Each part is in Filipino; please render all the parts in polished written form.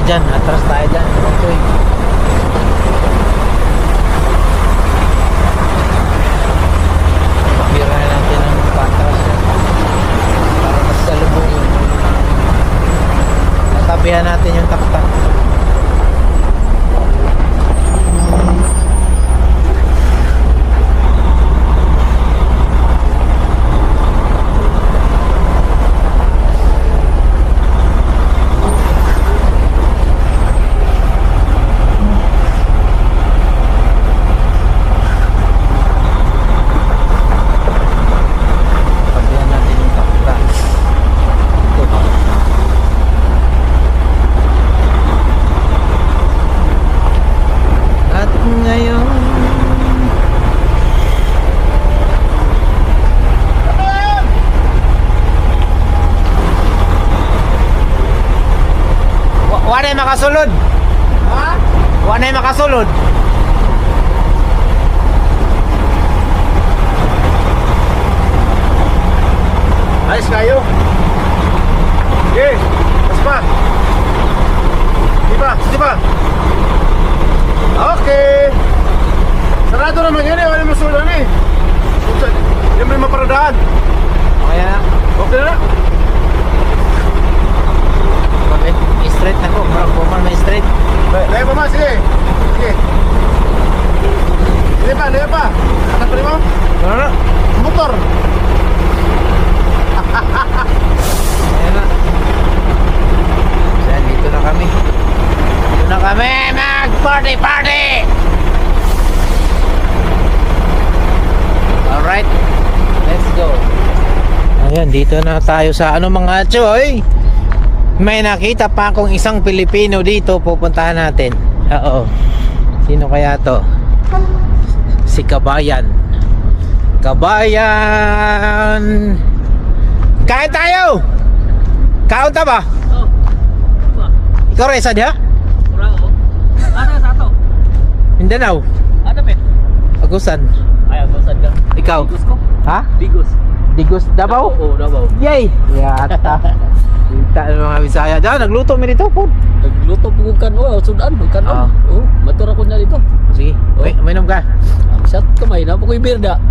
dyan. Atras tayo dyan. Okay. Pakirahan natin ang patras yan. Para mas salubungin. Natabihan natin yung taktak. Tabihan natin yung taktak. Ito. At ngayon Wanay makasulod. Ha? Wanay makasulod. Ayos kayo. Okay. Mas pa. Di ba? Okay. Sarado naman yan eh. Wala masulan eh. Yan may maparadaan. Okay na. Okay na. Okay. Straight na ko. Marang puman na straight. Laya pa ma. Sige. Sige. Laya pa. Anak pa rin mo? Ano na? Motor. Ayan na. Ayan, dito na kami. Dito na kami. Mag-party! Alright. Let's go. Ayan, dito na tayo sa ano mga choy. May nakita pa akong isang Pilipino dito. Pupuntahan natin. Oo. Sino kaya to? Si Kabayan. Kabayan! Kain tayo! Kaon ta ba? Oh. Ba? Ikaw rin, sadya? Kurang ako. Ano sa ato? Mindanao? Ano pe? Agusan? Ay, ako sad ka. Ikaw? Bigos ko. Ha? Bigos. Digos, Davao? Oo, Davao. Yay! Yata. Kita ng mga Bisaya. Daw, nagluto mi dito po. Nagluto po kong kano, sudan, Ah. kano. Oh, matura ko niya dito. Sige, uminom ka. Shot kamay na po ko ibirda.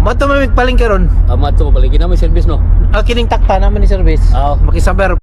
Mato mamig palingke ron. Amat ko paligid na may service no. Kining takta naman ni service. Oo. Makisaber.